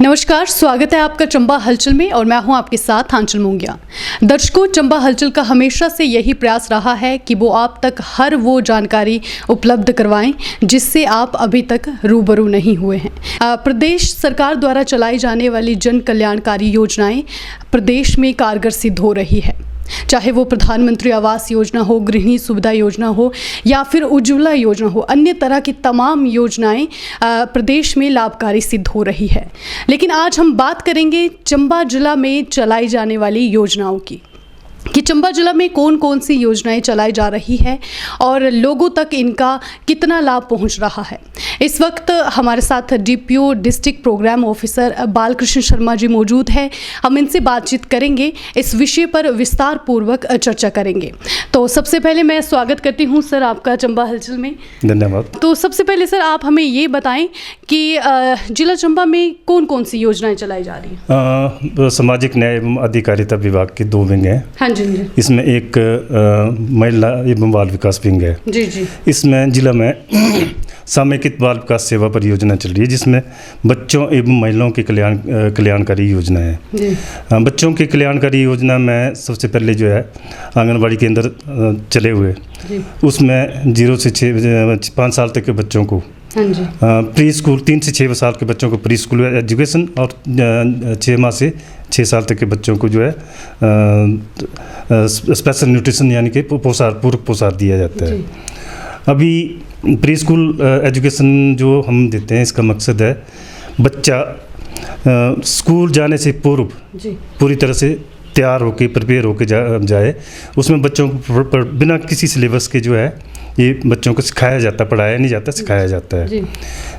नमस्कार, स्वागत है आपका चंबा हलचल में और मैं हूं आपके साथ आंचल मूंगिया। दर्शकों, चंबा हलचल का हमेशा से यही प्रयास रहा है कि वो आप तक हर वो जानकारी उपलब्ध करवाएं जिससे आप अभी तक रूबरू नहीं हुए हैं। प्रदेश सरकार द्वारा चलाई जाने वाली जन कल्याणकारी योजनाएं प्रदेश में कारगर सिद्ध हो रही है, चाहे वो प्रधानमंत्री आवास योजना हो, गृहिणी सुविधा योजना हो या फिर उज्ज्वला योजना हो। अन्य तरह की तमाम योजनाएं प्रदेश में लाभकारी सिद्ध हो रही है। लेकिन आज हम बात करेंगे चंबा जिला में चलाई जाने वाली योजनाओं की कि चंबा जिला में कौन कौन सी योजनाएं चलाई जा रही है और लोगों तक इनका कितना लाभ पहुंच रहा है। इस वक्त हमारे साथ DPO district programme officer Balkrishna Sharma ji मौजूद हैं। हम इनसे बातचीत करेंगे, इस विषय पर विस्तार पूर्वक चर्चा करेंगे। तो सबसे पहले मैं स्वागत करती हूँ सर आपका चंबा हलचल में। धन्यवाद। तो सबसे पहले सर आप हमें ये बताएं कि जिला चंबा में कौन कौन सी योजनाएं चलाई जा रही हैं। सामाजिक न्याय एवं अधिकारिता विभाग की 2 विंग हैं। हाँ जी। इसमें एक महिला एवं बाल विकास विंग है। जी जी। इसमें जिला में समेकित बाल विकास सेवा परियोजना चल रही है, जिसमें बच्चों एवं महिलाओं की कल्याणकारी योजना है। बच्चों की कल्याणकारी योजना में सबसे पहले जो है आंगनबाड़ी केंद्र चले हुए, उसमें 0 से 5 साल तक के बच्चों को प्री स्कूल, 3 से 6 साल के बच्चों को प्री स्कूल एजुकेशन और 6 माह से 6 साल तक के बच्चों को जो है स्पेशल न्यूट्रिशन यानी कि पूरक पोषाहार दिया जाता है। अभी प्री स्कूल एजुकेशन जो हम देते हैं, इसका मकसद है बच्चा स्कूल जाने से पूर्व पूरी तरह से तैयार होकर प्रिपेयर होकर जाए। उसमें बच्चों को बिना किसी सिलेबस के जो है ये बच्चों को सिखाया जाता है, पढ़ाया नहीं जाता, सिखाया जाता है,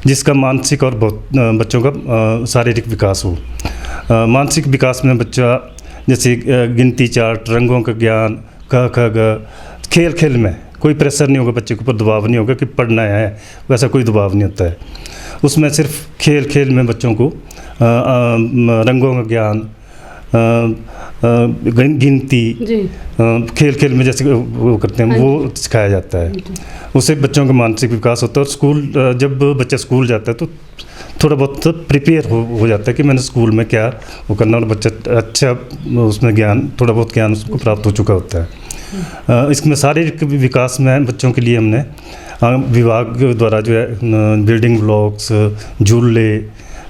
जिसका मानसिक और बच्चों का शारीरिक विकास हो। मानसिक विकास में बच्चा जैसे गिनती चार्ट, रंगों का ज्ञान, क ख ग, खेल खेल में कोई प्रेशर नहीं होगा, बच्चे के ऊपर दबाव नहीं होगा कि पढ़ना है, वैसा कोई दबाव नहीं होता है। उसमें सिर्फ खेल खेल में बच्चों को रंगों का ज्ञान, गिनती खेल खेल में जैसे वो करते हैं वो सिखाया जाता है। उससे बच्चों का मानसिक विकास होता है। और स्कूल जब बच्चा स्कूल जाता है तो थोड़ा बहुत प्रिपेयर हो जाता है कि मैंने स्कूल में क्या वो करना, और बच्चा अच्छा उसमें ज्ञान, थोड़ा बहुत ज्ञान उसको प्राप्त हो चुका होता है। इसमें शारीरिक विकास में बच्चों के लिए हमने विभाग द्वारा जो है बिल्डिंग ब्लॉक्स, झूले,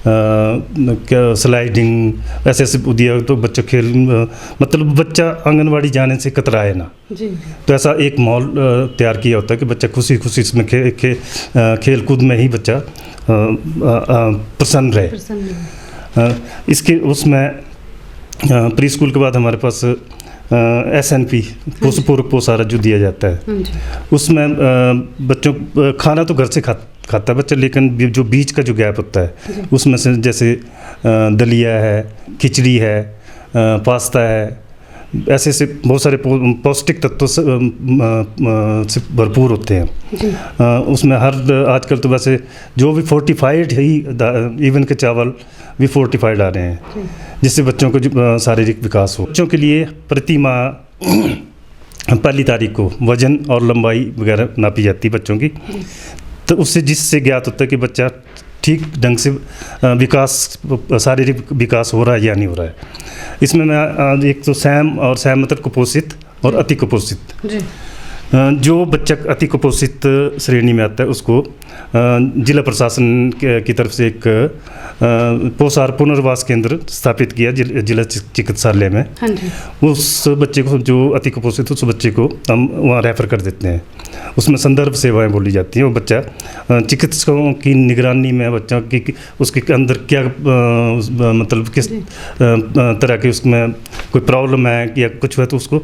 क्या स्लाइडिंग ऐसे दिया, तो बच्चा खेल मतलब बच्चा आंगनवाड़ी जाने से कतराए ना। तो ऐसा एक माहौल तैयार किया होता है कि बच्चा खुशी खुशी इसमें खेल कूद में ही बच्चा प्रसन्न रहे। इसके उसमें प्री स्कूल के बाद हमारे पास SNP पूरक पोषाहार जो दिया जाता है, उसमें बच्चों खाना तो घर से खाता है बच्चा, लेकिन जो बीच का जो गैप होता है उसमें से जैसे दलिया है, खिचड़ी है, पास्ता है, ऐसे से बहुत सारे पौष्टिक तत्व से भरपूर होते हैं। उसमें आजकल तो वैसे जो भी फोर्टिफाइड ही इवन के चावल भी फोर्टिफाइड आ रहे हैं, जिससे बच्चों को शारीरिक विकास हो। बच्चों के लिए प्रति माह 1 तारीख को वजन और लंबाई वगैरह नापी जाती है बच्चों की, तो उससे जिससे ज्ञात होता है कि बच्चा ठीक ढंग से विकास, शारीरिक विकास हो रहा है या नहीं हो रहा है। इसमें मैं एक तो सैम और सैम मतलब कुपोषित और अति कुपोषित, जो बच्चा अति कुपोषित श्रेणी में आता है उसको जिला प्रशासन की तरफ से एक पोषाहार पुनर्वास केंद्र स्थापित किया जिला चिकित्सालय में। उस बच्चे को जो अति कुपोषित, उस बच्चे को हम वहाँ रेफर कर देते हैं। उसमें संदर्भ सेवाएं बोली जाती हैं। वो बच्चा चिकित्सकों की निगरानी में बच्चा की उसके अंदर क्या मतलब किस तरह की उसमें कोई प्रॉब्लम है या कुछ है, तो उसको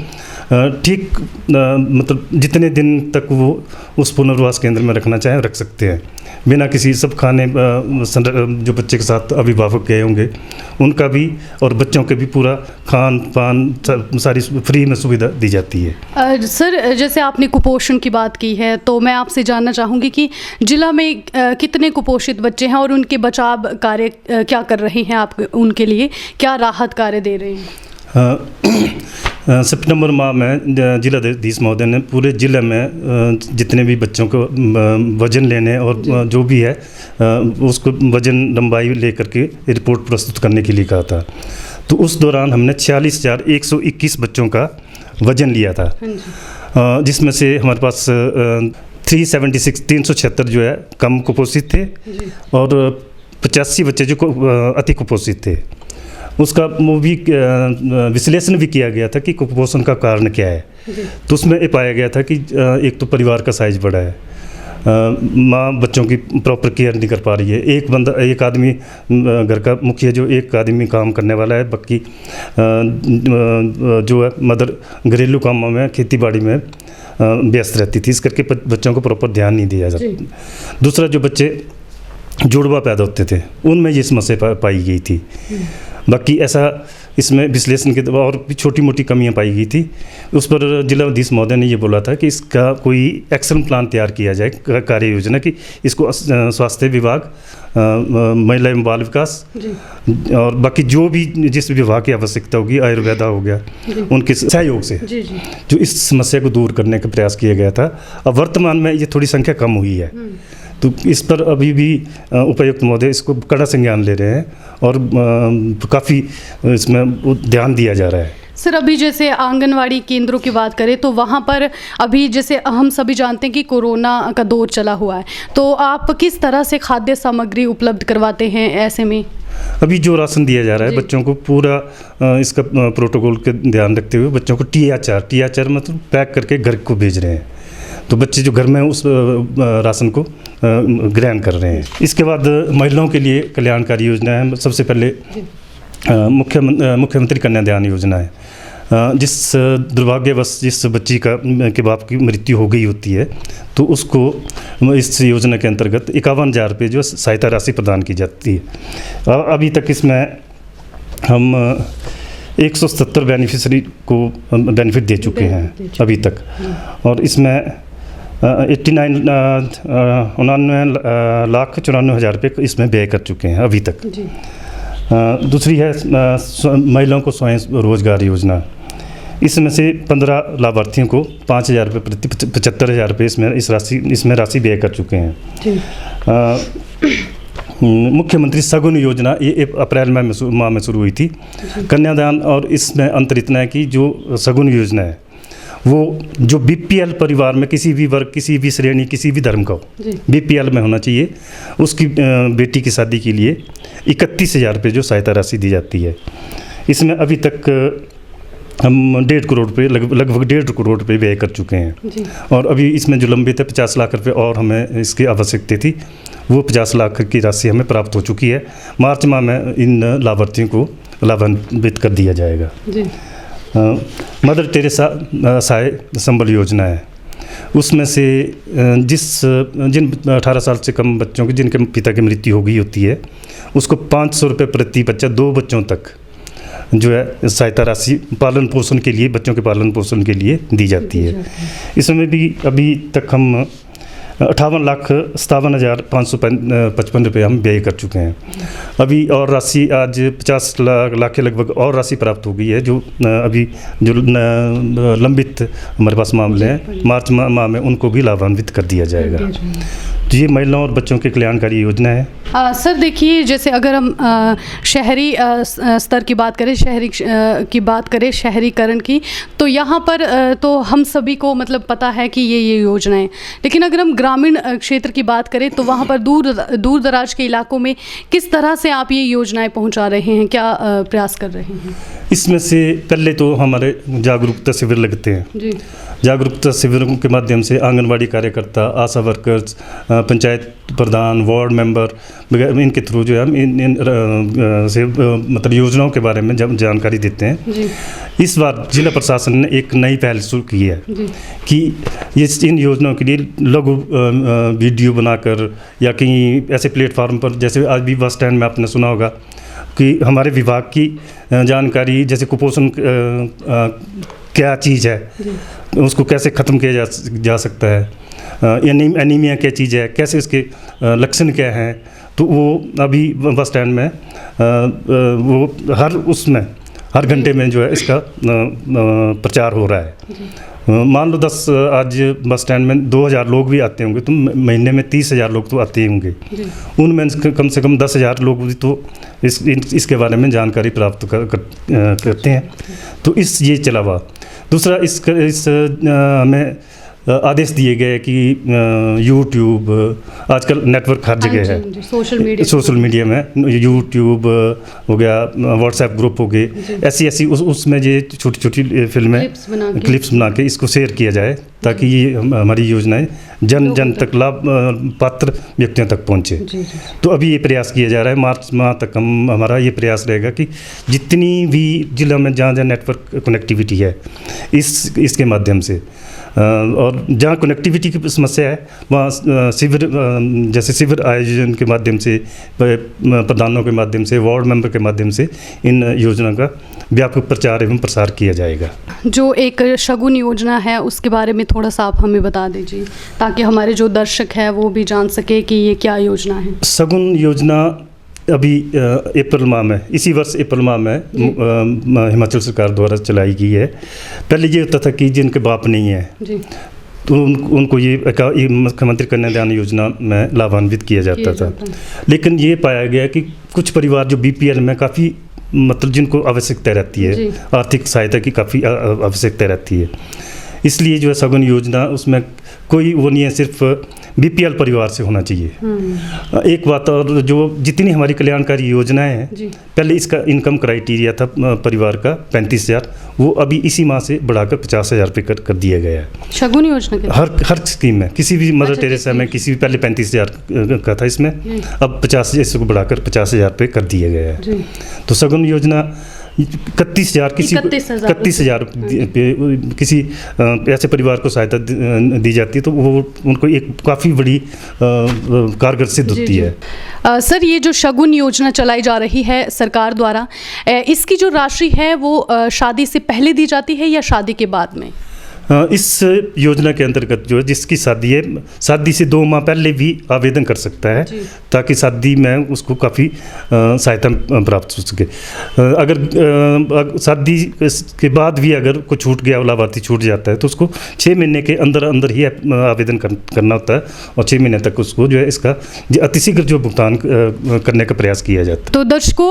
ठीक मतलब जितने दिन तक वो उस पुनर्वास केंद्र में रखना चाहें रख सकते हैं, बिना किसी सब खाने जो बच्चे के साथ अभिभावक गए होंगे उनका भी और बच्चों के भी पूरा खान पान सारी फ्री में सुविधा दी जाती है। सर, जैसे आपने कुपोषण की बात की है तो मैं आपसे जानना चाहूँगी कि जिला में कितने कुपोषित बच्चे हैं और उनके बचाव कार्य क्या कर रहे हैं, आप उनके लिए क्या राहत कार्य दे रहे हैं? सितंबर माह में जिलाधीश महोदय ने पूरे ज़िले में जितने भी बच्चों को वज़न लेने और जो भी है उसको वज़न लंबाई लेकर के रिपोर्ट प्रस्तुत करने के लिए कहा था। तो उस दौरान हमने 46,121 बच्चों का वज़न लिया था, जिसमें से हमारे पास 376 जो है कम कुपोषित थे और 85 बच्चे जो अति कुपोषित थे। उसका वो भी विश्लेषण भी किया गया था कि कुपोषण का कारण क्या है। तो उसमें ये पाया गया था कि एक तो परिवार का साइज बड़ा है, माँ बच्चों की प्रॉपर केयर नहीं कर पा रही है, एक आदमी घर का मुखिया जो एक आदमी काम करने वाला है, बाकी जो है मदर घरेलू कामों में खेती बाड़ी में व्यस्त रहती थी, इस करके बच्चों को प्रॉपर ध्यान नहीं दिया जाता। दूसरा, जो बच्चे जुड़वा पैदा होते थे उनमें ये समस्या पाई गई थी। बाकी ऐसा इसमें विश्लेषण के और भी छोटी मोटी कमियां पाई गई थी। उस पर जिलाधीश महोदय ने ये बोला था कि इसका कोई एक्शन प्लान तैयार किया जाए, कार्य योजना की। इसको स्वास्थ्य विभाग, महिला एवं बाल विकास और बाकी जो भी जिस विभाग की आवश्यकता होगी, आयुर्वेदा हो गया, उनके सहयोग से जो इस समस्या को दूर करने का प्रयास किया गया था। अब वर्तमान में ये थोड़ी संख्या कम हुई है, तो इस पर अभी भी उपायुक्त महोदय इसको कड़ा संज्ञान ले रहे हैं और काफ़ी इसमें ध्यान दिया जा रहा है। सर, अभी जैसे आंगनवाड़ी केंद्रों की बात करें तो वहाँ पर अभी जैसे हम सभी जानते हैं कि कोरोना का दौर चला हुआ है, तो आप किस तरह से खाद्य सामग्री उपलब्ध करवाते हैं ऐसे में? अभी जो राशन दिया जा रहा है बच्चों को पूरा इसका प्रोटोकॉल के ध्यान रखते हुए बच्चों को THR मतलब पैक करके घर को भेज रहे हैं। तो बच्चे जो घर में उस राशन को ग्रहण कर रहे हैं। इसके बाद महिलाओं के लिए कल्याणकारी योजना है। सबसे पहले मुख्यमंत्री कन्यादान योजना है, जिस दुर्भाग्यवश जिस बच्ची के बाप की मृत्यु हो गई होती है तो उसको इस योजना के अंतर्गत 51,000 रुपये जो सहायता राशि प्रदान की जाती है। अभी तक इसमें हम 177 बेनिफिशरी को बेनिफिट दे चुके हैं अभी तक, और इसमें 99,94,94,000 रुपये इसमें व्यय कर चुके हैं अभी तक। दूसरी है महिलाओं को स्वयं रोजगार योजना। इसमें से 15 लाभार्थियों को 5,000 रुपये प्रति 75,000 रुपये इसमें राशि व्यय कर चुके हैं। मुख्यमंत्री सगुन योजना ये अप्रैल माह में शुरू हुई थी। कन्यादान और इसमें अंतर इतना है कि जो सगुन योजना है वो जो BPL परिवार में किसी भी वर्ग, किसी भी श्रेणी, किसी भी धर्म का हो, BPL में होना चाहिए, उसकी बेटी की शादी के लिए 31,000 रुपये जो सहायता राशि दी जाती है। इसमें अभी तक हम 1.5 करोड़ रुपये लगभग 1.5 करोड़ रुपये व्यय कर चुके हैं, और अभी इसमें जो लंबित है 50 लाख रुपये और हमें इसकी आवश्यकता थी, वो 50 लाख की राशि हमें प्राप्त हो चुकी है। मार्च माह में इन लाभार्थियों को लाभान्वित कर दिया जाएगा। मदर टेरेसा सहाय संबल योजना है, उसमें से जिन 18 साल से कम बच्चों की जिनके पिता की मृत्यु हो गई होती है उसको 500 रुपये प्रति बच्चा 2 बच्चों तक जो है सहायता राशि पालन पोषण के लिए, बच्चों के पालन पोषण के लिए दी जाती है। इसमें भी अभी तक हम 58,57,555 रुपये हम व्यय कर चुके हैं। अभी और राशि आज 50 लाख के लगभग और राशि प्राप्त हो गई है, जो अभी जो लंबित हमारे पास मामले हैं मार्च माह में उनको भी लाभान्वित कर दिया जाएगा। तो ये महिलाओं और बच्चों की कल्याणकारी योजना है। सर देखिए, जैसे अगर हम शहरी स्तर की बात करें, शहरीकरण की, तो यहाँ पर तो हम सभी को मतलब पता है कि ये योजनाएं, लेकिन अगर हम ग्रामीण क्षेत्र की बात करें तो वहाँ पर दूर दराज के इलाकों में किस तरह से आप ये योजनाएं पहुँचा रहे हैं, क्या प्रयास कर रहे हैं? इसमें से पहले तो हमारे जागरूकता शिविर लगते हैं जी। जागरूकता शिविरों के माध्यम से आंगनवाड़ी कार्यकर्ता, आशा वर्कर्स, पंचायत प्रधान, वार्ड मेंबर, इनके थ्रू जो है हम इन मतलब योजनाओं के बारे में जानकारी देते हैं जी। इस बार जिला प्रशासन ने एक नई पहल शुरू की है कि ये इन योजनाओं के लिए लघु वीडियो बनाकर या कहीं ऐसे प्लेटफार्म पर, जैसे आज भी बस स्टैंड में आपने सुना होगा कि हमारे विभाग की जानकारी, जैसे कुपोषण क्या चीज़ है, उसको कैसे ख़त्म किया जा सकता है, एनीमिया क्या चीज़ है, कैसे इसके लक्षण क्या हैं, तो वो अभी बस स्टैंड में वो हर उसमें हर घंटे में जो है इसका प्रचार हो रहा है। मान लो 10 आज बस स्टैंड में 2000 लोग भी आते होंगे तो महीने में 30,000 लोग तो आते ही होंगे। उनमें कम से कम 10,000 लोग भी तो इसके बारे में जानकारी प्राप्त करते हैं। तो ये चला हुआ। दूसरा इस हमें आदेश दिए गए कि यूट्यूब आजकल नेटवर्क हर जगह है, सोशल मीडिया में यूट्यूब हो गया, व्हाट्सएप ग्रुप हो गए, ऐसी उसमें ये छोटी छोटी फिल्में क्लिप्स बना के इसको शेयर किया जाए ताकि ये हमारी योजनाएं जन तक लाभ पात्र व्यक्तियों तक पहुँचे। तो अभी ये प्रयास किया जा रहा है। मार्च माह तक हमारा ये प्रयास रहेगा कि जितनी भी जिला में जहाँ नेटवर्क कनेक्टिविटी है इसके माध्यम से, और जहाँ कनेक्टिविटी की समस्या है वहाँ शिविर आयोजन के माध्यम से, प्रधानों के माध्यम से, वार्ड मेंबर के माध्यम से इन योजना का व्यापक प्रचार एवं प्रसार किया जाएगा। जो एक शगुन योजना है उसके बारे में थोड़ा सा आप हमें बता दीजिए ताकि हमारे जो दर्शक है वो भी जान सके कि ये क्या योजना है। शगुन योजना अभी अप्रैल माह में, इसी वर्ष अप्रैल माह में हिमाचल सरकार द्वारा चलाई गई है। पहले ये होता था कि जिनके बाप नहीं है तो उनको ये मुख्यमंत्री कन्यादान योजना में लाभान्वित किया जाता था। लेकिन ये पाया गया कि कुछ परिवार जो BPL में काफ़ी मतलब जिनको आवश्यकता रहती है, आर्थिक सहायता की काफ़ी आवश्यकता रहती है, इसलिए जो है शगुन योजना उसमें कोई वो नहीं है, सिर्फ BPL परिवार से होना चाहिए। एक बात और, जो जितनी हमारी कल्याणकारी योजनाएं हैं, पहले इसका इनकम क्राइटेरिया था परिवार का 35,000, वो अभी इसी माह से बढ़ाकर 50,000 रुपये कर दिया गया है। शगुन योजना के हर स्कीम में, किसी भी मदर टेरेसा में किसी भी पहले 35,000 का था, इसमें अब 50 इसको बढ़ाकर 50,000 रुपये कर दिया गया है। तो शगुन योजना 31,000 किसी ऐसे परिवार को सहायता दी जाती है तो वो उनको एक काफ़ी बड़ी कारगर सिद्ध होती है। सर, ये जो शगुन योजना चलाई जा रही है सरकार द्वारा, इसकी जो राशि है वो शादी से पहले दी जाती है या शादी के बाद में? इस योजना के अंतर्गत जो है जिसकी शादी है, शादी से 2 माह पहले भी आवेदन कर सकता है ताकि शादी में उसको काफ़ी सहायता प्राप्त हो सके। अगर शादी के बाद भी अगर कोई छूट गया, लाभार्थी छूट जाता है तो उसको 6 महीने के अंदर ही आवेदन करना होता है और 6 महीने तक उसको जो है इसका अतिशीघ्र जो भुगतान करने का प्रयास किया जाता है। तो दर्शकों,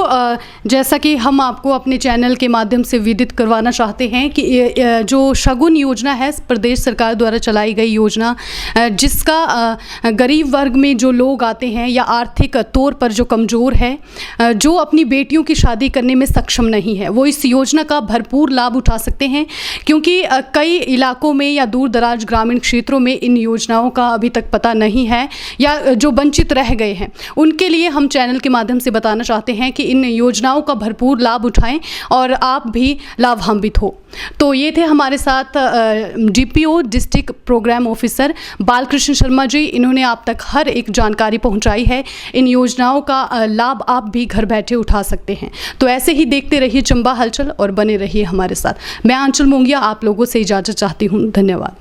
जैसा कि हम आपको अपने चैनल के माध्यम से विदित करवाना चाहते हैं कि जो शगुन योजना है प्रदेश सरकार द्वारा चलाई गई योजना, जिसका गरीब वर्ग में जो लोग आते हैं या आर्थिक तौर पर जो कमज़ोर है, जो अपनी बेटियों की शादी करने में सक्षम नहीं है, वो इस योजना का भरपूर लाभ उठा सकते हैं। क्योंकि कई इलाकों में या दूर दराज ग्रामीण क्षेत्रों में इन योजनाओं का अभी तक पता नहीं है या जो वंचित रह गए हैं, उनके लिए हम चैनल के माध्यम से बताना चाहते हैं कि इन योजनाओं का भरपूर लाभ उठाएं और आप भी लाभान्वित हो। तो ये थे हमारे साथ DPO district programme officer Balkrishna Sharma ji. इन्होंने आप तक हर एक जानकारी पहुंचाई है। इन योजनाओं का लाभ आप भी घर बैठे उठा सकते हैं। तो ऐसे ही देखते रहिए चंबा हलचल और बने रहिए हमारे साथ। मैं आंचल मोंगिया आप लोगों से इजाज़त चाहती हूँ। धन्यवाद।